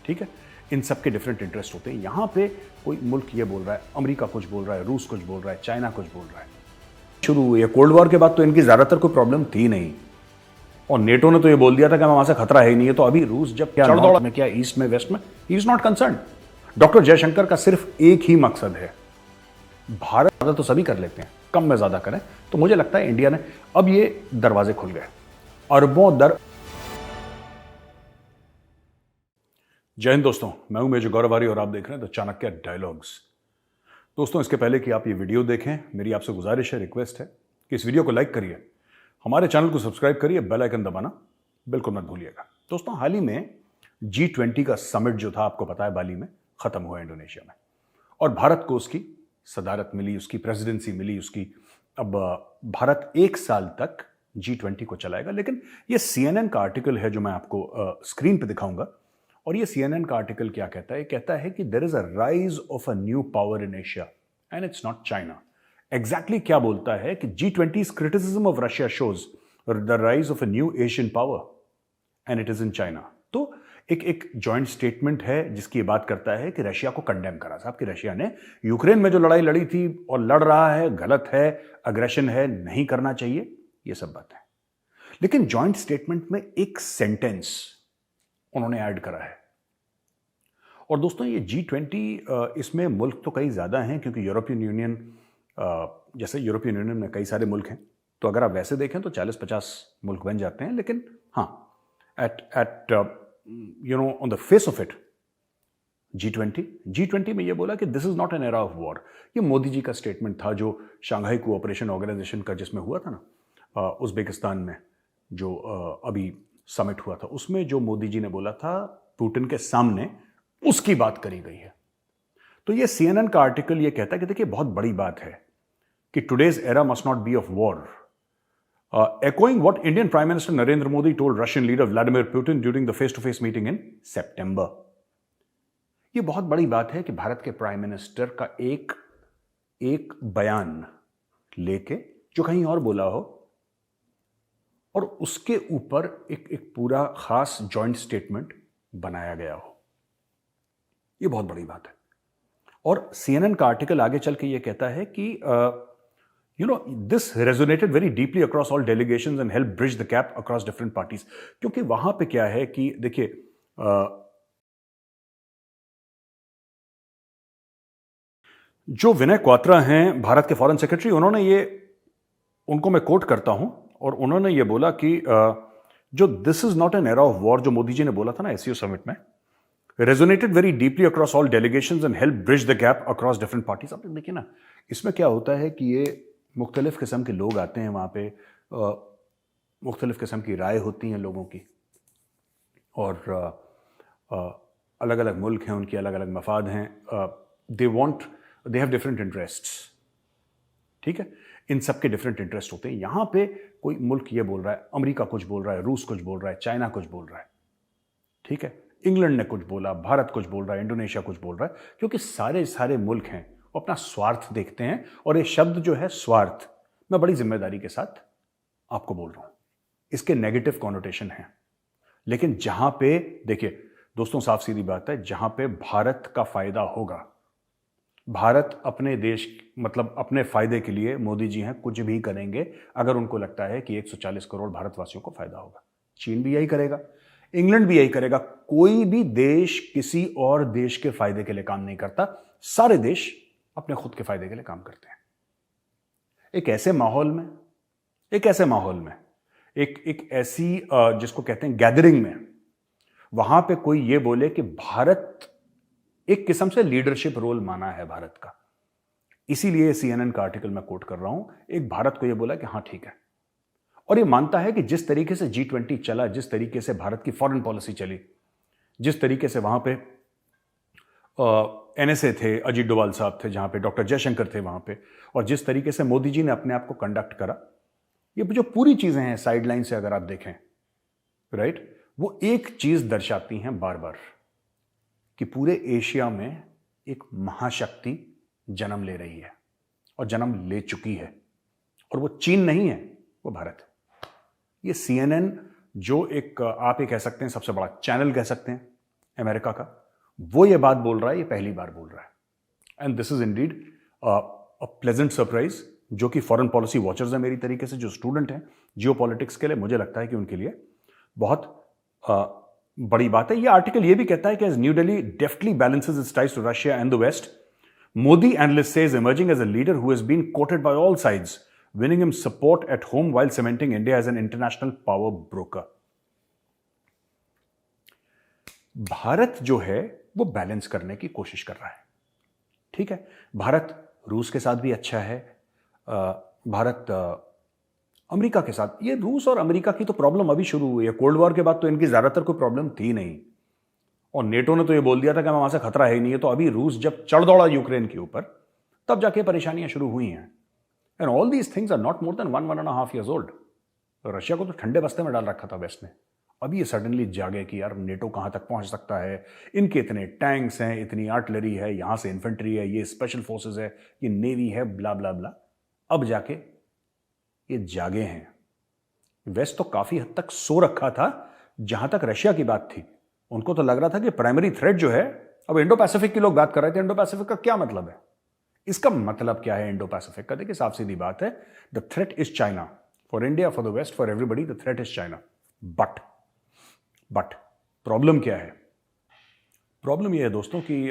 ठीक है, इन सब के डिफरेंट इंटरेस्ट होते हैं। यहां पे कोई मुल्क ये बोल रहा है, अमेरिका कुछ बोल रहा है, रूस कुछ बोल रहा है, चाइना कुछ बोल रहा है। शुरू हुई है कोल्ड वॉर के बाद तो इनकी ज्यादातर कोई प्रॉब्लम थी नहीं, और नेटो ने तो ये बोल दिया था कि वहां से खतरा है ही नहीं है। तो अभी रूस जब क्या नॉर्थ में, क्या ईस्ट में, वेस्ट में, ही is not concern. Doctor Jaishankar का सिर्फ एक ही मकसद है, भारत ज्यादा तो सभी कर लेते हैं, कम में ज्यादा करें। तो मुझे लगता है इंडिया ने अब ये दरवाजे खुल गए, अरबों दर। जय हिंद दोस्तों, मैं हूं मेजर गौरवारी और आप देख रहे हैं द चाणक्य डायलॉग्स। दोस्तों, इसके पहले कि आप ये वीडियो देखें, मेरी आपसे गुजारिश है, रिक्वेस्ट है कि इस वीडियो को लाइक करिए, हमारे चैनल को सब्सक्राइब करिए, बेल आइकन दबाना बिल्कुल मत भूलिएगा। दोस्तों, हाल ही में G20 का समिट जो था, आपको पता है, बाली में खत्म हुआ इंडोनेशिया में, और भारत को उसकी सदारत मिली, उसकी प्रेसिडेंसी मिली, उसकी। अब भारत 1 साल तक G20 को चलाएगा। लेकिन ये CNN का आर्टिकल है जो मैं आपको स्क्रीन पे दिखाऊंगा, और ये CNN का आर्टिकल क्या कहता है? कहता है कि there is a rise of a new power in Asia and it's not China. Exactly क्या बोलता है कि G20's criticism of Russia shows the rise of a new Asian power and it is in China। तो एक joint statement है जिसकी बात करता है कि रशिया को कंडेम करा। साहब कि रशिया ने यूक्रेन में जो लड़ाई लड़ी थी और लड़ रहा है, गलत है, अग्रेशन है, नहीं करना चाहिए, ये सब बात है। लेकिन जॉइंट स्टेटमेंट में एक सेंटेंस उन्होंने ऐड करा है। और दोस्तों, ये G20 इसमें मुल्क तो कई ज्यादा हैं, क्योंकि यूरोपियन यूनियन, जैसे यूरोपियन यूनियन में कई सारे मुल्क हैं, तो अगर आप वैसे देखें तो 40-50 मुल्क बन जाते हैं। लेकिन हाँ, at on the face of it, G20 में ये बोला कि this is not an era of war. ये मोदी जी का स्टेटमेंट था जो शंघाई कोऑपरेशन ऑर्गेनाइजेशन का जिसमें हुआ था ना, उज्बेकिस्तान में जो अभी समिट हुआ था, उसमें जो मोदी जी ने बोला था पुतिन के सामने, उसकी बात करी गई है। तो ये CNN का आर्टिकल ये कहता है कि देखिए, बहुत बड़ी बात है कि today's era must not be of war, echoing what Indian Prime Minister Narendra Modi told Russian leader Vladimir Putin during the face-to-face meeting in September। ये बहुत बड़ी बात है कि भारत के प्राइम मिनिस्टर का एक बयान लेके जो कहीं और बोला हो, और उसके ऊपर एक पूरा खास जॉइंट स्टेटमेंट बनाया गया हो। ये बहुत बड़ी बात है। और CNN का आर्टिकल आगे चल के ये कहता है कि this resonated very deeply across all delegations and helped bridge the gap across different parties। क्योंकि वहां पे क्या है कि देखिए, जो विनय क्वात्रा हैं भारत के फॉरेन सेक्रेटरी, उनको मैं कोट करता हूं, और उन्होंने ये बोला कि जो this is not an era of war, जो मोदी जी ने बोला था ना SCO समिट में, resonated very deeply across all delegations and helped bridge the gap across different parties। आप देखिए ना, इसमें क्या होता है कि ये मुख्तलिफ किस्म के लोग आते हैं वहाँ पे, मुख्तलिफ किस्म की राय होती हैं लोगों की, और अलग अलग मुल्क हैं, उनकी अलग अलग मफाद हैं, दे हैव डिफरेंट इंटरेस्ट्स। ठीक है, इन सब के डिफरेंट इंटरेस्ट होते हैं। यहाँ पे कोई मुल्क ये बोल रहा है, अमेरिका कुछ बोल रहा है, रूस कुछ बोल रहा है, चाइना कुछ बोल रहा है, ठीक है, इंग्लैंड ने कुछ बोला, भारत कुछ बोल रहा है, इंडोनेशिया कुछ बोल रहा है, क्योंकि सारे मुल्क हैं, वो अपना स्वार्थ देखते हैं। और ये शब्द जो है स्वार्थ, मैं बड़ी जिम्मेदारी के साथ आपको बोल रहा हूं, इसके नेगेटिव कॉनोटेशन है। लेकिन जहां पे, देखिए दोस्तों, साफ सीधी बात है, जहां पे भारत का फायदा होगा, भारत अपने देश, मतलब अपने फायदे के लिए, मोदी जी हैं, कुछ भी करेंगे अगर उनको लगता है कि 140 करोड़ भारतवासियों को फायदा होगा। चीन भी यही करेगा, इंग्लैंड भी यही करेगा। कोई भी देश किसी और देश के फायदे के लिए काम नहीं करता, सारे देश अपने खुद के फायदे के लिए काम करते हैं। एक ऐसे माहौल में, एक ऐसी जिसको कहते हैं गैदरिंग में, वहां पे कोई ये बोले कि भारत, एक किस्म से लीडरशिप रोल माना है भारत का, इसीलिए CNN का आर्टिकल मैं कोट कर रहा हूं। एक भारत को ये बोला कि हाँ ठीक है, और ये मानता है कि जिस तरीके से G20 चला, जिस तरीके से भारत की फॉरेन पॉलिसी चली, जिस तरीके से वहां पे NSA थे, अजीत डोभाल साहब थे, जहां पे डॉक्टर जयशंकर थे वहां पे, और जिस तरीके से मोदी जी ने अपने आप को कंडक्ट करा, ये जो पूरी चीजें हैं साइडलाइन से अगर आप देखें, राइट, वो एक चीज दर्शाती हैं बार बार कि पूरे एशिया में एक महाशक्ति जन्म ले रही है, और जन्म ले चुकी है, और वो चीन नहीं है, वो भारत है। ये CNN, जो आप ये कह सकते हैं सबसे बड़ा चैनल कह सकते हैं अमेरिका का, वो ये बात बोल रहा है, ये पहली बार बोल रहा है। And this is indeed a pleasant surprise, जो कि फॉरेन पॉलिसी वॉचर्स हैं मेरी तरीके से, जो स्टूडेंट हैं जियोपॉलिटिक्स के लिए, मुझे लगता है कि उनके लिए बहुत बड़ी बात है। ये आर्टिकल ये भी कहता है कि as New Delhi deftly balances its ties to Russia and the west, Modi, analyst says, emerging as a leader who has been courted by all sides, winning him support at home while cementing India as an international power broker. Bharat जो है वो balance करने की कोशिश कर रहा है, ठीक है। भारत रूस के साथ भी अच्छा है, भारत अमेरिका के साथ, ये रूस और अमेरिका की तो प्रॉब्लम अभी शुरू हुई है, कोल्ड वॉर के बाद तो इनकी ज्यादातर कोई प्रॉब्लम थी नहीं, और नेटो ने तो ये बोल दिया था कि वहां से खतरा है ही नहीं है। तो अभी रूस जब चढ़ दौड़ा यूक्रेन के ऊपर, तब जाके परेशानियां शुरू हुई हैं। And all these things are not more than 1.5 years old। Russia को तो ठंडे बस्ते में डाल रखा था वेस्ट ने, अभी ये सडनली जागे कि यार नेटो कहां तक पहुंच सकता है, इनके इतने टैंक्स हैं, इतनी आर्टिलरी है, यहां से इन्फेंट्री है, ये स्पेशल फोर्सेस है, ये नेवी है, ब्ला ब्ला ब्ला। अब जाके ये जागे हैं। वेस्ट तो काफी हद तक सो रखा था जहां तक रशिया की बात थी। उनको तो लग रहा था कि प्राइमरी थ्रेट जो है, अब इंडो पैसिफिक के लोग बात कर रहे थे, इंडो पैसिफिक का क्या मतलब है, इसका मतलब क्या है इंडो पैसिफिक का? देखिए साफ सीधी बात है, the threat is China for India, for the west, for everybody, the threat is China. But problem क्या है? प्रॉब्लम यह है दोस्तों कि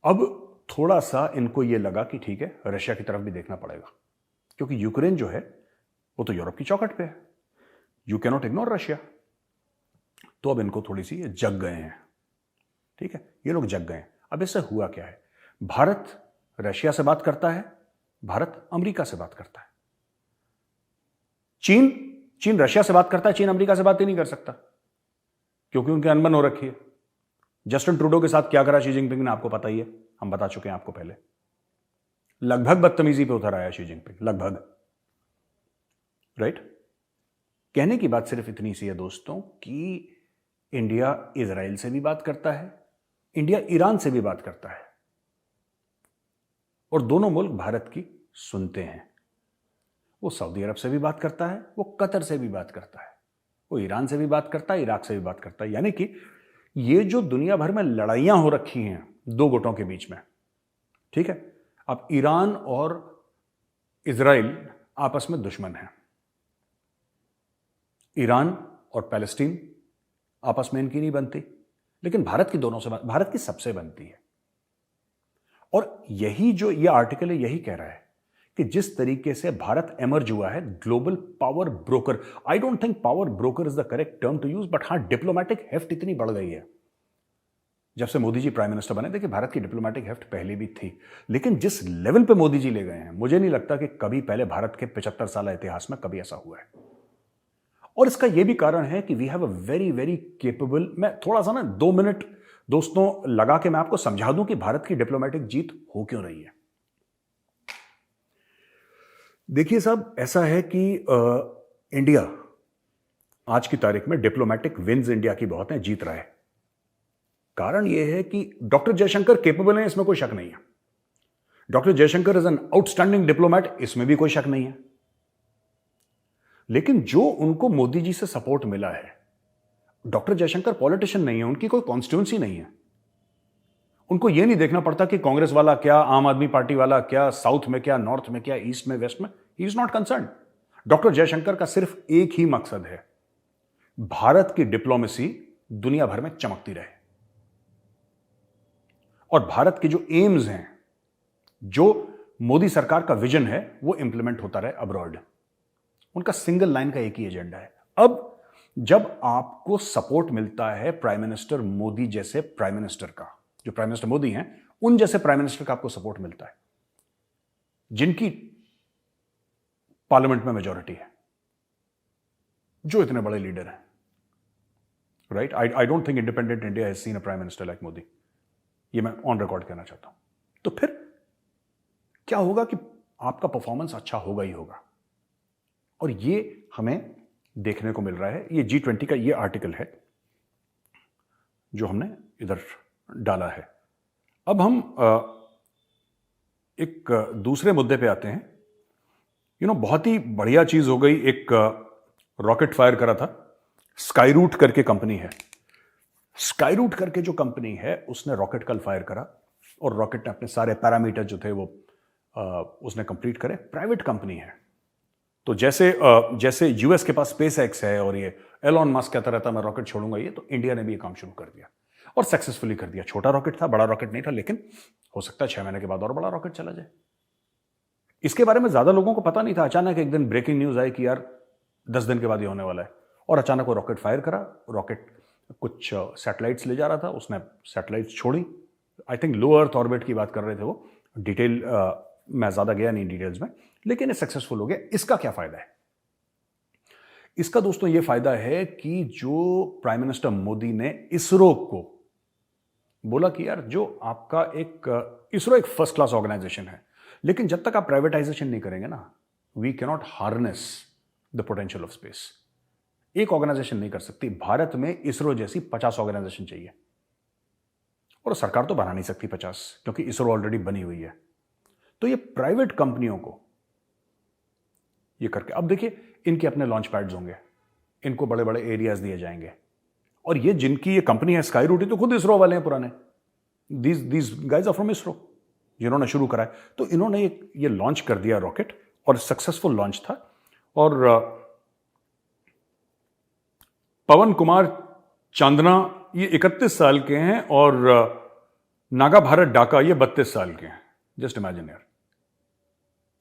अब थोड़ा सा इनको यह लगा कि ठीक है, रशिया की तरफ भी देखना पड़ेगा, क्योंकि यूक्रेन जो है वो तो यूरोप की चौखट पे है, you can not ignore Russia. तो अब इनको थोड़ी सी जग गए हैं, ठीक है, ये लोग जग गए हैं। अब इससे हुआ क्या है? भारत रशिया से बात करता है, भारत अमेरिका से बात करता है, चीन रशिया से बात करता है, चीन अमेरिका से बात ही नहीं कर सकता, क्योंकि उनकी अनबन हो रखी है। जस्टिन ट्रूडो के साथ क्या करा शी जिनपिंग ने, आपको पता ही है, हम बता चुके हैं आपको पहले। लगभग बदतमीजी पे उतर आया शी जिनपिंग, लगभग, राइट। कहने की बात सिर्फ इतनी सी है दोस्तों कि इंडिया इजराइल से भी बात करता है, इंडिया ईरान से भी बात करता है, और दोनों मुल्क भारत की सुनते हैं। वो सऊदी अरब से भी बात करता है, वो कतर से भी बात करता है, वो ईरान से भी बात करता है, इराक से भी बात करता है। यानी कि ये जो दुनिया भर में लड़ाइयां हो रखी हैं दो गुटों के बीच में, ठीक है, अब ईरान और इजराइल आपस में दुश्मन हैं, ईरान और पैलेस्टीन आपस में इनकी नहीं बनती, लेकिन भारत की दोनों से, भारत की सबसे बनती है। और यही जो ये आर्टिकल है यही कह रहा है कि जिस तरीके से भारत एमर्ज हुआ है global power broker, I don't think power broker is the correct term to use, but हां, डिप्लोमेटिक हेफ्ट इतनी बढ़ गई है जब से मोदी जी प्राइम मिनिस्टर बने। देखिए भारत की डिप्लोमेटिक हेफ्ट पहले भी थी, लेकिन जिस लेवल पे मोदी जी ले गए हैं, मुझे नहीं लगता कि कभी पहले भारत के 75 साल इतिहास में कभी ऐसा हुआ है। और इसका यह भी कारण है कि we have a very very capable, मैं थोड़ा सा ना 2 मिनट दोस्तों लगा के मैं आपको समझा दूं कि भारत की डिप्लोमेटिक जीत हो क्यों रही है। देखिए साहब, ऐसा है कि इंडिया आज की तारीख में डिप्लोमेटिक विन्स इंडिया की बहुत है, जीत रहा है। कारण यह है कि डॉक्टर जयशंकर केपेबल है, इसमें कोई शक नहीं है। Doctor Jaishankar is an outstanding diplomat, इसमें भी कोई शक नहीं है। लेकिन जो उनको मोदी जी से सपोर्ट मिला है, डॉक्टर जयशंकर पॉलिटिशियन नहीं है, उनकी कोई कॉन्स्टिट्यूंसी नहीं है। उनको यह नहीं देखना पड़ता कि कांग्रेस वाला क्या, आम आदमी पार्टी वाला क्या, साउथ में क्या, नॉर्थ में क्या, ईस्ट में, वेस्ट में, ही is not concern. Doctor Jaishankar का सिर्फ एक ही मकसद है, भारत की डिप्लोमेसी दुनिया भर में चमकती रहे, और भारत के जो एम्स हैं, जो मोदी सरकार का विजन है, वो इंप्लीमेंट होता रहे अब्रॉड। उनका सिंगल लाइन का एक ही एजेंडा है। अब जब आपको सपोर्ट मिलता है प्राइम मिनिस्टर मोदी जैसे प्राइम मिनिस्टर का, जो प्राइम मिनिस्टर मोदी हैं, उन जैसे प्राइम मिनिस्टर का आपको सपोर्ट मिलता है, जिनकी पार्लियामेंट में मेजॉरिटी है, जो इतने बड़े लीडर हैं, right. I don't think independent India has seen a prime minister like Modi, ये मैं ऑन रिकॉर्ड कहना चाहता हूं। तो फिर क्या होगा कि आपका परफॉर्मेंस अच्छा होगा ही होगा, और ये हमें देखने को मिल रहा है। ये G20 का ये आर्टिकल है जो हमने इधर डाला है। अब हम एक दूसरे मुद्दे पे आते हैं। बहुत ही बढ़िया चीज हो गई, एक रॉकेट फायर करा था, स्काई रूट करके कंपनी है, स्काईरूट करके जो कंपनी है उसने रॉकेट कल फायर करा और रॉकेट ने अपने सारे पैरामीटर जो थे वो उसने कंप्लीट करे। प्राइवेट कंपनी है। तो जैसे यूएस के पास स्पेस एक्स है और ये एलॉन मस्क कहता रहता मैं रॉकेट छोड़ूंगा ये, तो इंडिया ने भी ये काम शुरू कर दिया और सक्सेसफुली कर दिया। छोटा रॉकेट था, बड़ा रॉकेट नहीं था, लेकिन हो सकता है 6 महीने के बाद और बड़ा रॉकेट चला जाए। इसके बारे में ज्यादा लोगों को पता नहीं था। अचानक एक दिन ब्रेकिंग न्यूज आई कि यार 10 दिन के बाद ये होने वाला है, और अचानक वो रॉकेट फायर करा। रॉकेट कुछ सैटेलाइट्स ले जा रहा था, उसने सैटेलाइट्स छोड़ी। I think low earth orbit की बात कर रहे थे वो। डिटेल मैं ज्यादा गया नहीं डिटेल्स में, लेकिन ये सक्सेसफुल हो गया। इसका क्या फायदा है? इसका दोस्तों ये फायदा है कि जो प्राइम मिनिस्टर मोदी ने इसरो को बोला कि यार जो आपका इसरो एक फर्स्ट क्लास ऑर्गेनाइजेशन है, लेकिन जब तक आप प्राइवेटाइजेशन नहीं करेंगे ना, we can not harness the potential of space. एक ऑर्गेनाइजेशन नहीं कर सकती। भारत में इसरो जैसी 50 ऑर्गेनाइजेशन चाहिए, और सरकार तो बना नहीं सकती 50, क्योंकि इसरो ऑलरेडी बनी हुई है। तो ये प्राइवेट कंपनियों को ये करके, अब देखिए इनके अपने लॉन्च पैड्स होंगे, इनको बड़े बड़े एरियाज दिए जाएंगे। और ये जिनकी ये कंपनी है स्काईरूट, तो खुद इसरो वाले हैं पुराने। These guys are from ISRO, जिन्होंने शुरू करा है। तो इन्होंने ये लॉन्च कर दिया रॉकेट, और सक्सेसफुल लॉन्च था। और पवन कुमार चांदना ये 31 साल के हैं, और नागा भारत डाका ये 32 साल के हैं। जस्ट इमेजिन यार,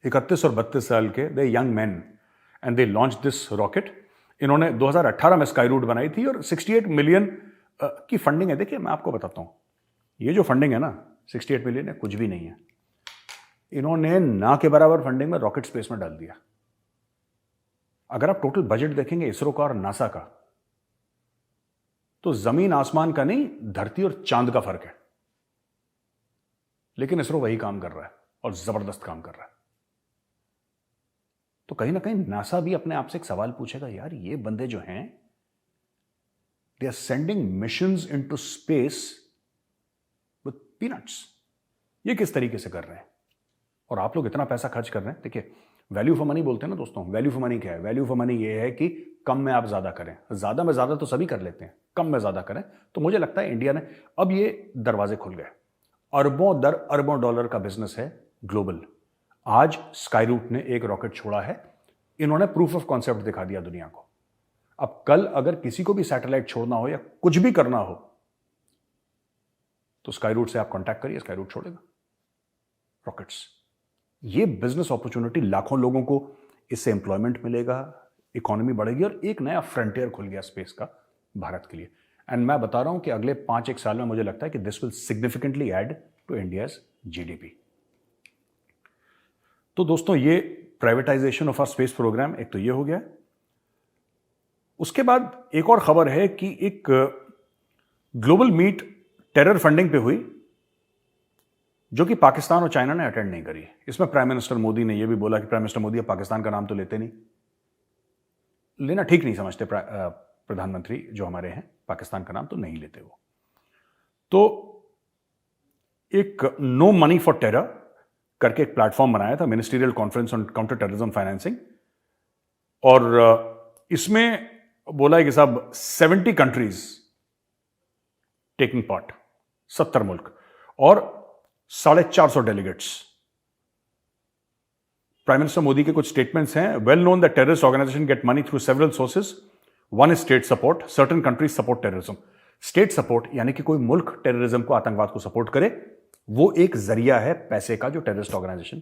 31 और 32 साल के, they young man, and they launch this rocket. इन्होंने 2018 में स्काईरूट बनाई थी, और 68 मिलियन की फंडिंग है। देखिए मैं आपको बताता हूं, ये जो फंडिंग है ना 68 मिलियन है, कुछ भी नहीं है। इन्होंने ना के बराबर फंडिंग में रॉकेट स्पेस में डाल दिया। अगर आप टोटल बजट देखेंगे इसरो का और नासा का, तो जमीन आसमान का नहीं, धरती और चांद का फर्क है। लेकिन इसरो वही काम कर रहा है, और जबरदस्त काम कर रहा है। तो कहीं ना कहीं नासा भी अपने आप से एक सवाल पूछेगा, यार ये बंदे जो हैं, they are sending missions into space with peanuts. ये किस तरीके से कर रहे हैं? और आप लोग इतना पैसा खर्च कर रहे हैं। देखिए वैल्यू फॉर मनी बोलते हैं ना दोस्तों। वैल्यू फॉर मनी क्या है? वैल्यू फॉर मनी ये है कि कम में आप ज्यादा करें। ज्यादा में ज्यादा तो सभी कर लेते हैं, कम में ज्यादा करें। तो मुझे लगता है इंडिया ने अब ये दरवाजे खुल गए। अरबों दर अरबों डॉलर का बिजनेस है ग्लोबल। आज स्काईरूट ने एक रॉकेट छोड़ा है, इन्होंने प्रूफ ऑफ कॉन्सेप्ट दिखा दिया दुनिया को। अब कल अगर किसी को भी सैटेलाइट छोड़ना हो या कुछ भी करना हो, तो स्काईरूट से आप कांटेक्ट करिए, स्काईरूट छोड़ेगा रॉकेट्स। ये बिजनेस अपॉर्चुनिटी, लाखों लोगों को इससे एम्प्लॉयमेंट मिलेगा, इकोनॉमी बढ़ेगी, और एक नया फ्रंटियर खुल गया स्पेस का भारत के लिए। एंड मैं बता रहा हूं कि अगले 5-1 साल में मुझे लगता है कि this will significantly add to India's GDP. तो दोस्तों ये privatisation of our space programme, एक तो ये हो गया। उसके बाद एक और खबर है कि एक ग्लोबल मीट टेरर फंडिंग पे हुई, जो कि पाकिस्तान और चाइना ने अटेंड नहीं करी। इसमें प्राइम मिनिस्टर मोदी ने यह भी बोला कि प्राइम मिनिस्टर मोदी अब पाकिस्तान का नाम तो लेते नहीं, लेना ठीक नहीं समझते। प्रधानमंत्री जो हमारे हैं पाकिस्तान का नाम तो नहीं लेते वो। तो एक नो मनी फॉर टेरर करके एक प्लेटफॉर्म बनाया था, ministerial conference on counter terrorism financing. और इसमें बोला है कि साहब 70 कंट्रीज टेकिंग पार्ट, 70 मुल्क और 450 डेलीगेट्स। प्राइम मिनिस्टर मोदी के कुछ स्टेटमेंट्स हैं। Well known that terrorist organisation get money through several sources. One is state support, certain countries support terrorism. State support यानी कि कोई मुल्क टेररिज्म को, आतंकवाद को सपोर्ट करे, वो एक जरिया है पैसे का जो टेररिस्ट ऑर्गेनाइजेशन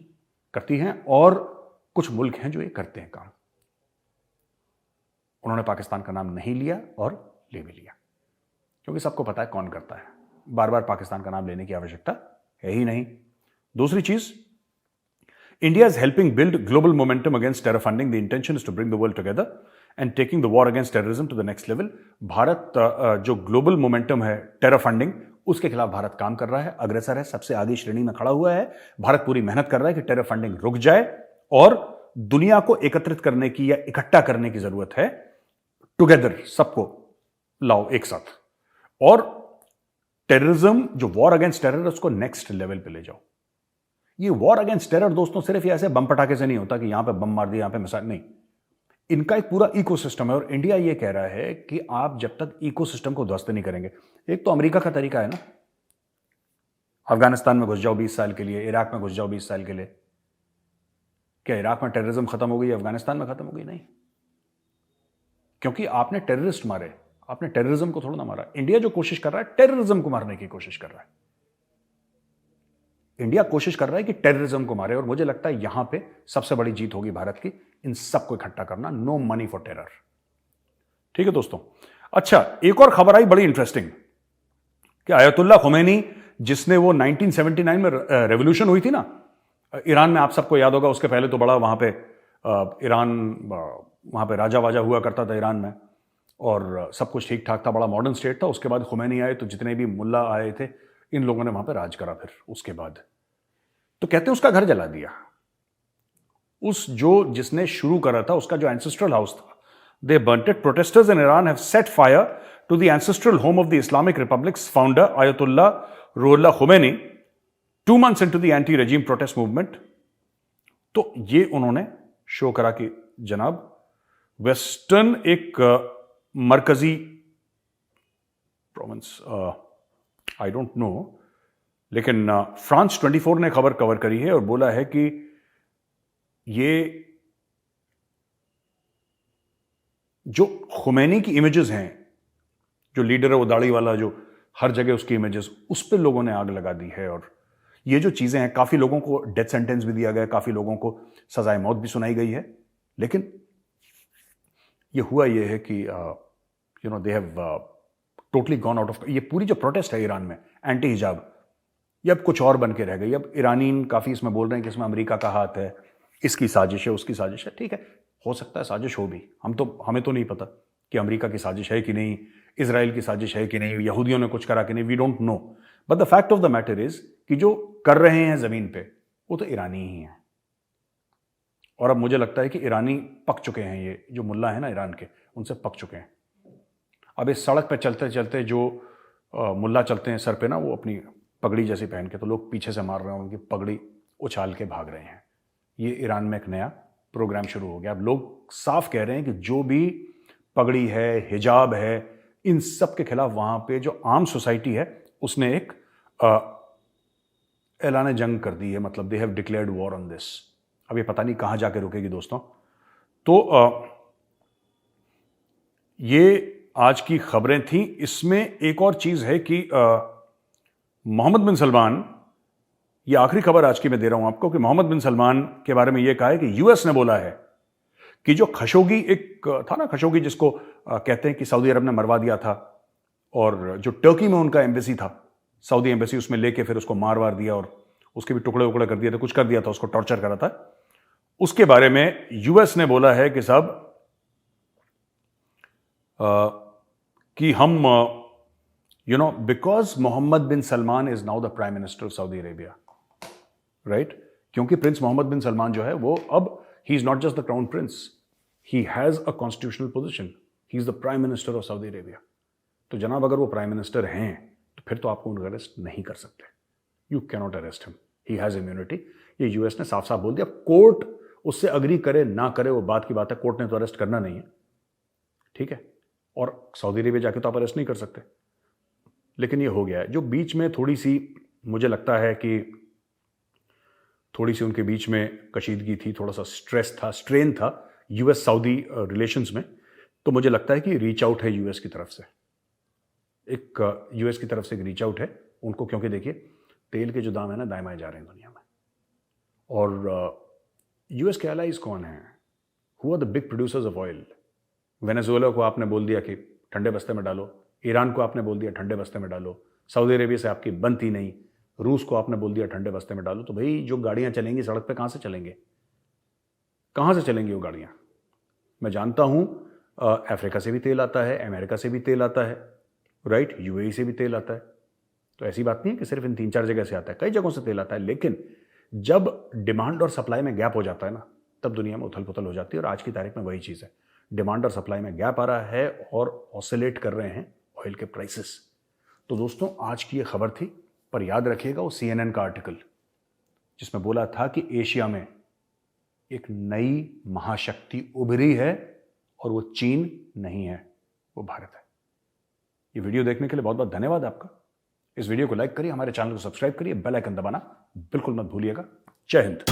करती हैं, और कुछ मुल्क हैं जो ये करते हैं काम। उन्होंने पाकिस्तान का नाम नहीं लिया और ले भी लिया, क्योंकि सबको पता है कौन करता है। बार बार पाकिस्तान का नाम लेने की आवश्यकता है ही नहीं। दूसरी चीज, India is helping build global momentum against terror funding. The intention is to bring the world together and taking the war against terrorism to the next level. Bharat जो ग्लोबल मोमेंटम है टेरर फंडिंग, उसके खिलाफ भारत काम कर रहा है, अग्रसर है, सबसे आगे श्रेणी में खड़ा हुआ है। भारत पूरी मेहनत कर रहा है कि टेरर फंडिंग रुक जाए, और दुनिया को एकत्रित करने की या इकट्ठा करने की जरूरत है। टुगेदर सबको लाओ एक साथ, और टेररिज्म, जो वॉर अगेंस्ट टेरर, उसको नेक्स्ट लेवल पे ले जाओ। ये वॉर अगेंस्ट टेरर दोस्तों सिर्फ ऐसे बम पटाखे से नहीं होता कि यहां पे बम मार दिया, यहां पे मिसाइल नहीं। इनका एक पूरा इकोसिस्टम है और इंडिया ये कह रहा है कि आप जब तक इकोसिस्टम को ध्वस्त नहीं करेंगे, एक तो अमेरिका का तरीका है ना, अफगानिस्तान में घुस जाओ 20 साल के लिए, इराक में घुस जाओ 20 साल के लिए। क्या इराक में टेररिज्म खत्म हो गई, अफगानिस्तान में खत्म हो गई? नहीं, क्योंकि आपने टेररिस्ट मारे, आपने टेररिज्म को थोड़ा ना मारा। इंडिया जो कोशिश कर रहा है टेररिज्म को मारने की कोशिश कर रहा है। इंडिया कोशिश कर रहा है कि टेररिज्म को मारे और मुझे लगता है यहां पे सबसे बड़ी जीत होगी भारत की, इन सबको इकट्ठा करना। No money for terror. ठीक है दोस्तों। अच्छा, एक और खबर आई बड़ी इंटरेस्टिंग कि आयतुल्ला खुमैनी, जिसने वो 1979 में रेवोल्यूशन हुई थी ना ईरान में, आप सबको याद होगा, उसके पहले तो बड़ा वहां पे ईरान, वहां पे राजा वाजा हुआ करता था ईरान में और सब कुछ ठीक ठाक था, बड़ा मॉडर्न स्टेट था। उसके बाद खुमैनी आए तो जितने भी मुल्ला आए थे इन लोगों ने वहां पे राज करा। फिर उसके बाद तो कहते हैं उसका घर जला दिया। उस जिसने शुरू करा था, उसका जो एंसेस्ट्रल हाउस था, they burnt it. Protesters in Iran have set fire to the ancestral home of the Islamic republic's founder Ayatollah Ruhollah Khomeini 2 months into the anti regime protest movement. तो ये उन्होंने शो करा कि जनाब western एक मरकजी province, I don't know, लेकिन France 24 ने खबर कवर करी है और बोला है कि ये जो खुमैनी की इमेजेस हैं, जो लीडर है वो दाढ़ी वाला, जो हर जगह उसकी इमेजेस, उस पर लोगों ने आग लगा दी है। और ये जो चीजें हैं, काफी लोगों को डेथ सेंटेंस भी दिया गया, काफी लोगों को सजाए मौत भी सुनाई गई है। लेकिन ये हुआ ये है कि they have totally gone out of. ये पूरी जो प्रोटेस्ट है ईरान में एंटी हिजाब, ये अब कुछ और बन के रह गई। अब ईरानी काफी इसमें बोल रहे हैं कि इसमें अमेरिका का हाथ है, इसकी साजिश है, उसकी साजिश है। ठीक है, हो सकता है साजिश हो भी, हमें तो नहीं पता कि अमेरिका की साजिश है कि नहीं, इजराइल की साजिश है कि नहीं, यहूदियों ने कुछ करा कि नहीं, we don't know. But the fact of the matter is कि जो कर रहे हैं जमीन पे वो तो ईरानी ही हैं। और अब मुझे लगता है कि ईरानी पक चुके हैं, ये जो मुल्ला है ना ईरान के, उनसे पक चुके हैं। अब इस सड़क पे चलते चलते जो मुल्ला चलते हैं सर पे ना, वो अपनी पगड़ी जैसी पहन के, तो लोग पीछे से मार रहे हैं, उनकी पगड़ी उछाल के भाग रहे हैं। ये ईरान में एक नया प्रोग्राम शुरू हो गया। अब लोग साफ कह रहे हैं कि जो भी पगड़ी है, हिजाब है, इन सब के खिलाफ वहां पे जो आम सोसाइटी है उसने एक ऐलान जंग कर दी है। मतलब they have declared war on this. अब ये पता नहीं कहां जाके रुकेगी दोस्तों। तो ये आज की खबरें थी। इसमें एक और चीज है कि मोहम्मद बिन सलमान, ये आखिरी खबर आज की मैं दे रहा हूं आपको, कि मोहम्मद बिन सलमान के बारे में यह कहा है कि यूएस ने बोला है कि जो खशोगी एक था ना, खशोगी जिसको कहते हैं कि सऊदी अरब ने मरवा दिया था, और जो टर्की में उनका एम्बेसी था, सऊदी एम्बेसी, उसमें लेके फिर उसको मार वार दिया और उसके भी टुकड़े उकड़े कर दिए थे, कुछ कर दिया था, उसको टॉर्चर करा था। उसके बारे में यूएस ने बोला है कि साहब कि हम because Mohammed bin Salman is now the prime minister of Saudi Arabia, right? क्योंकि प्रिंस मोहम्मद बिन सलमान जो है वो अब he is not just the crown prince, he has a constitutional position, he is the prime minister of Saudi Arabia. तो जनाब अगर वो prime minister हैं तो फिर तो आपको उनको अरेस्ट नहीं कर सकते। You can not arrest him, he has immunity. ये यूएस ने साफ साफ बोल दिया। कोर्ट उससे अग्री करे ना करे वो बात की बात है, कोर्ट ने तो अरेस्ट करना नहीं है, ठीक है? और सऊदी अरेबिया जाके तो आप अरेस्ट नहीं कर सकते। लेकिन ये हो गया है। जो बीच में थोड़ी सी मुझे लगता है कि थोड़ी सी उनके बीच में कशीदगी थी, थोड़ा सा स्ट्रेस था, स्ट्रेन था यूएस सऊदी रिलेशंस में, तो मुझे लगता है कि रीच आउट है यूएस की तरफ से, एक यूएस की तरफ से एक रीच आउट है उनको। क्योंकि देखिए तेल के जो दाम है ना दाएं बाएं जा रहे हैं दुनिया में, और यूएस के एलाइज कौन हैं? Who are the big producers of oil? Venezuela को आपने बोल दिया कि ठंडे बस्ते में डालो, ईरान को आपने बोल दिया ठंडे बस्ते में डालो, सऊदी अरेबिया से आपकी बनती नहीं, रूस को आपने बोल दिया ठंडे बस्ते में डालो। तो भाई जो गाड़ियां चलेंगी सड़क पे, कहां से चलेंगे? कहां से चलेंगी वो गाड़ियां? मैं जानता हूं अफ्रीका से भी तेल आता है, अमेरिका से भी तेल आता है, राइट, यूएई से भी तेल आता है। तो ऐसी बात नहीं है कि सिर्फ इन 3-4 जगह से आता है, कई जगहों से तेल आता है। लेकिन जब डिमांड और सप्लाई में गैप हो जाता है ना, तब दुनिया में उथल पुथल हो जाती है। और आज की तारीख में वही चीज़ है, डिमांड और सप्लाई में गैप आ रहा है और ऑसिलेट कर रहे हैं ऑयल के प्राइसेस। तो दोस्तों आज की ये खबर थी, पर याद रखिएगा वो CNN का आर्टिकल जिसमें बोला था कि एशिया में एक नई महाशक्ति उभरी है और वो चीन नहीं है, वो भारत है। ये वीडियो देखने के लिए बहुत बहुत धन्यवाद आपका। इस वीडियो को लाइक करिए, हमारे चैनल को सब्सक्राइब करिए, बेल आइकन दबाना बिल्कुल मत भूलिएगा। जय हिंद।